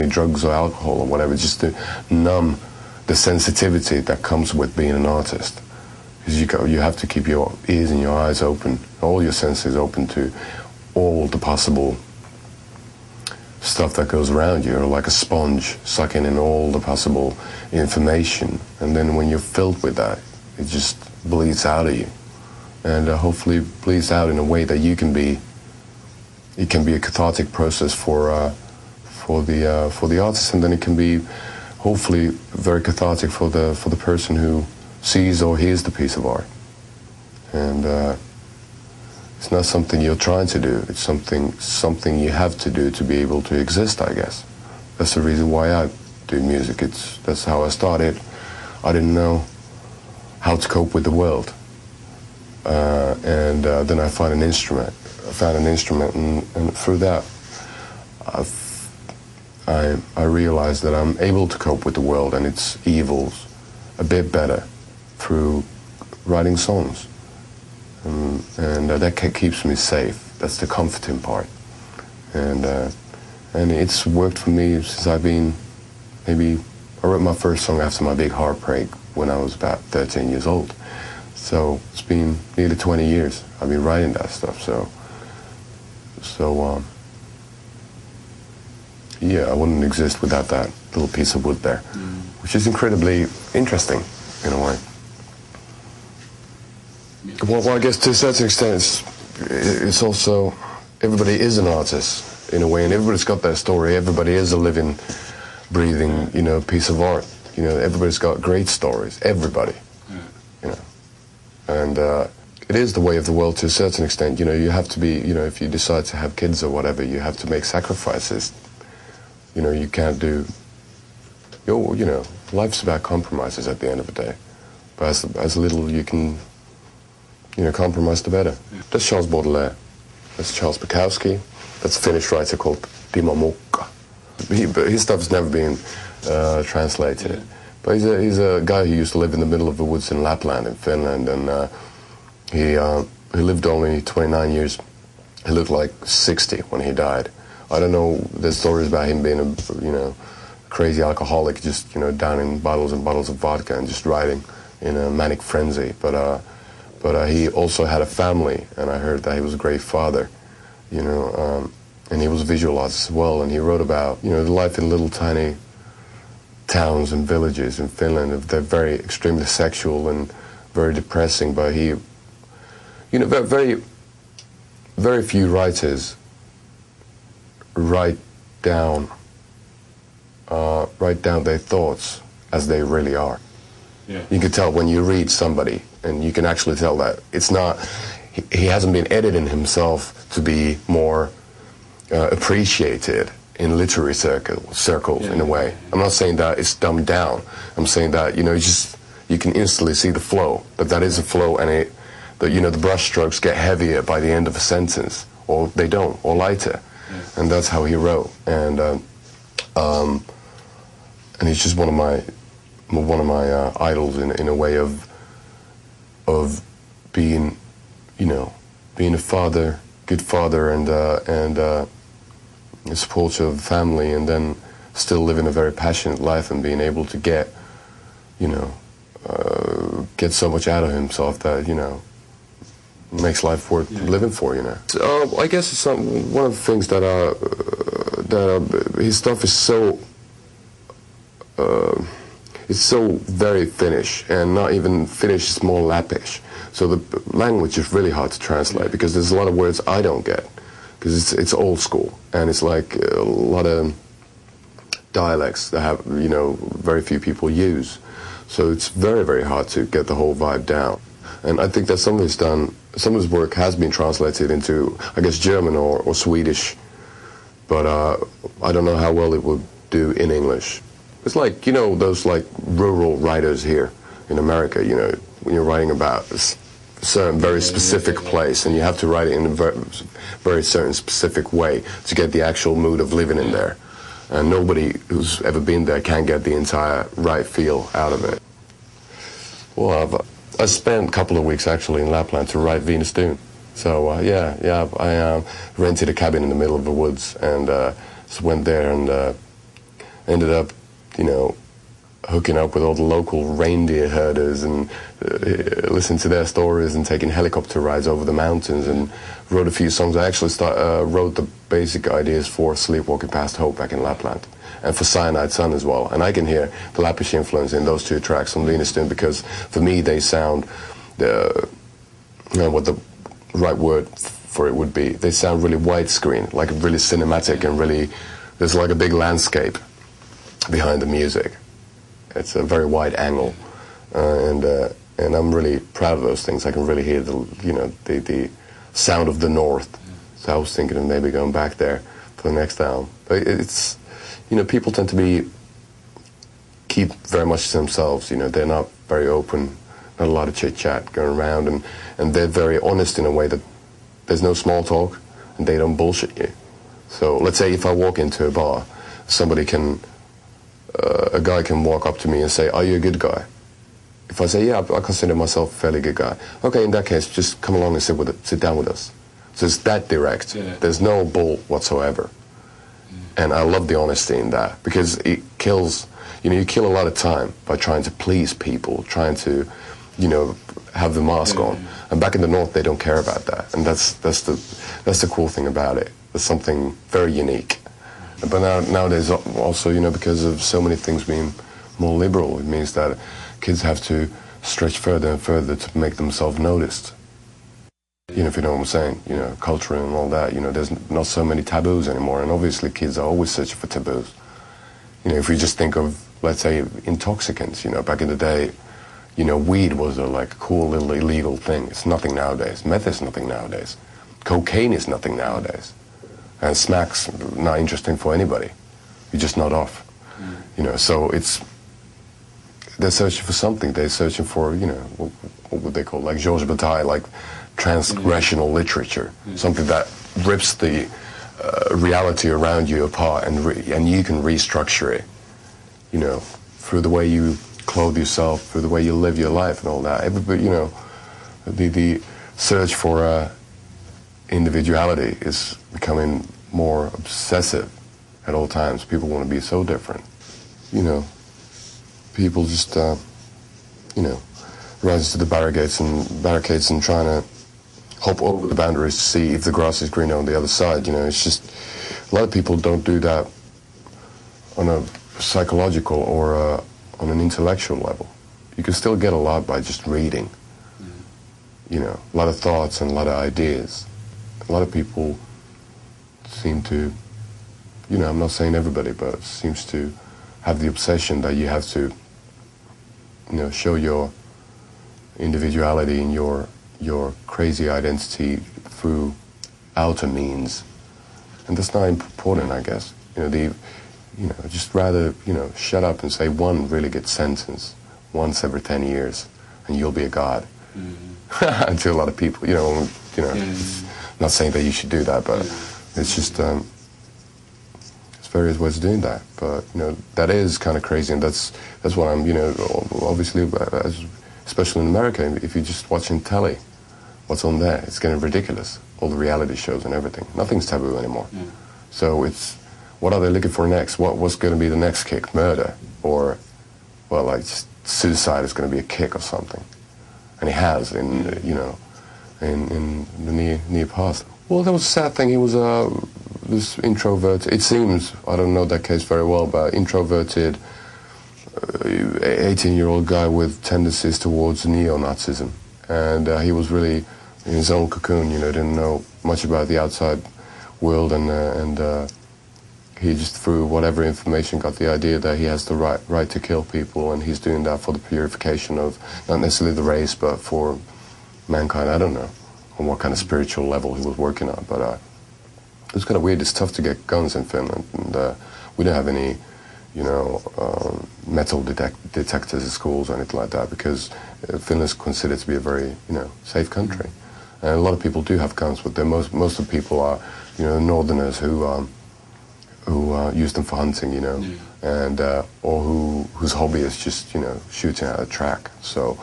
me drugs or alcohol or whatever, just to numb the sensitivity that comes with being an artist. Because you have to keep your ears and your eyes open, all your senses open to all the possible stuff that goes around you. You're like a sponge sucking in all the possible information, and then when you're filled with that, it just bleeds out of you, and hopefully bleeds out in a way that you can be. It can be a cathartic process for the artist, and then it can be hopefully very cathartic for the person who sees or hears the piece of art. And it's not something you're trying to do. It's something you have to do to be able to exist, I guess. That's the reason why I do music. That's how I started. I didn't know how to cope with the world, and then I found an instrument. And through that, I realized that I'm able to cope with the world and its evils a bit better through writing songs, and that keeps me safe. That's the comforting part, and it's worked for me since I've been maybe. I wrote my first song after my big heartbreak when I was about 13 years old, so it's been nearly 20 years I've been writing that stuff. So yeah, I wouldn't exist without that little piece of wood there, which is incredibly interesting in a way. Well, I guess to a certain extent, it's also, everybody is an artist in a way, and everybody's got their story. Everybody is a living, breathing, piece of art. Everybody's got great stories. Everybody, and it is the way of the world to a certain extent. You have to be, if you decide to have kids or whatever, you have to make sacrifices. You can't do, life's about compromises at the end of the day. But as little you can, compromise, the better. That's Charles Baudelaire. That's Charles Bukowski. That's a Finnish writer called Timo Mukka. His stuff's never been translated. But he's a guy who used to live in the middle of the woods in Lapland in Finland, and he lived only 29 years. He looked like 60 when he died. I don't know, there's stories about him being a, crazy alcoholic, just, downing bottles and bottles of vodka and just writing in a manic frenzy. But he also had a family, and I heard that he was a great father, and he was a visual artist as well, and he wrote about, the life in little tiny towns and villages in Finland. They're very extremely sexual and very depressing, but he, very, very few writers write down their thoughts as they really are. Yeah. You can tell when you read somebody, and you can actually tell that it's not, he hasn't been editing himself to be more appreciated in literary circles in a way. I'm not saying that it's dumbed down. I'm saying that, you can instantly see the flow, that is a flow, and the brush strokes get heavier by the end of a sentence, or they don't, or lighter. Yes. And that's how he wrote, and he's just one of my idols in a way of being, being a father, good father, and a supporter of the family, and then still living a very passionate life and being able to get so much out of himself that makes life worth living for. So, I guess it's one of the things that his stuff is so. It's so very Finnish, and not even Finnish, it's more Lappish. So the language is really hard to translate because there's a lot of words I don't get because it's old school, and it's like a lot of dialects that have very few people use. So it's very, very hard to get the whole vibe down. And I think that some of his work has been translated into, I guess, German or Swedish, but I don't know how well it would do in English. It's like, those like rural writers here in America, when you're writing about a certain very specific place, and you have to write it in a very certain specific way to get the actual mood of living in there. And nobody who's ever been there can get the entire right feel out of it. Well, I spent a couple of weeks actually in Lapland to write Venus Dune. So I rented a cabin in the middle of the woods and just went there and ended up, you know, hooking up with all the local reindeer herders and listening to their stories and taking helicopter rides over the mountains and wrote a few songs. I actually wrote the basic ideas for Sleepwalking Past Hope back in Lapland and for Cyanide Sun as well. And I can hear the Lappish influence in those two tracks on Linestone because for me they sound, you know, what the right word for it would be, they sound really widescreen, like really cinematic and really, there's like a big landscape behind the music. It's a very wide angle, and I'm really proud of those things. I can really hear the sound of the north. So I was thinking of maybe going back there for the next album. But it's, you know, people tend to keep very much to themselves. You know, they're not very open, not a lot of chit chat going around, and they're very honest in a way that there's no small talk, and they don't bullshit you. So let's say if I walk into a bar, somebody can. A guy can walk up to me and say, "Are you a good guy?" If I say, "Yeah, I consider myself a fairly good guy," okay, in that case, just come along and sit down with us. So it's that direct. Yeah. There's no bull whatsoever, and I love the honesty in that because it kills. You know, you kill a lot of time by trying to please people, trying to, you know, have the mask on. And back in the north, they don't care about that, and that's the cool thing about it. There's something very unique. But nowadays also, you know, because of so many things being more liberal, it means that kids have to stretch further and further to make themselves noticed. You know, if you know what I'm saying, you know, culture and all that, you know, there's not so many taboos anymore, and obviously kids are always searching for taboos. You know, if we just think of, let's say, intoxicants, you know, back in the day, you know, weed was a like cool little illegal thing. It's nothing nowadays. Meth is nothing nowadays. Cocaine is nothing nowadays. And smack's not interesting for anybody. You're just not off. You know, so they're searching for something. They're searching for, you know, what would they call, like Georges Bataille, like transgressional literature. Something that rips the reality around you apart and you can restructure it, you know, through the way you clothe yourself, through the way you live your life and all that. Everybody, you know, the search for individuality is becoming more obsessive at all times. People want to be so different. You know, people just, you know, rise to the barricades and trying to hop over the boundaries to see if the grass is greener on the other side. You know, it's just, a lot of people don't do that on a psychological or on an intellectual level. You can still get a lot by just reading. You know, a lot of thoughts and a lot of ideas. A lot of people seem to, you know, I'm not saying everybody, but seems to have the obsession that you have to, you know, show your individuality and your crazy identity through outer means. And that's not important, I guess. You know, just rather, you know, shut up and say one really good sentence once every 10 years and you'll be a god. And to a lot of people, you know. Not saying that you should do that, but it's just, there's various ways of doing that. But, you know, that is kind of crazy, and that's what I'm, you know, obviously, especially in America, if you're just watching telly, what's on there? It's getting ridiculous. All the reality shows and everything. Nothing's taboo anymore. So it's, what are they looking for next? What's going to be the next kick? Murder? Or, well, like, just suicide is going to be a kick or something. And it has, in, you know, in the near past. Well, that was a sad thing. He was this introverted, it seems, I don't know that case very well, but introverted 18-year-old guy with tendencies towards neo-Nazism. And he was really in his own cocoon, you know, didn't know much about the outside world, and he just, through whatever information, got the idea that he has the right to kill people, and he's doing that for the purification of, not necessarily the race, but for mankind. I don't know on what kind of spiritual level he was working on, but it was kind of weird. It's tough to get guns in Finland, and we don't have any, you know, metal detectors at schools or anything like that, because Finland's considered to be a very, you know, safe country. And a lot of people do have guns, but most of the people are, you know, northerners who use them for hunting, you know, and or whose hobby is just, you know, shooting at a track. So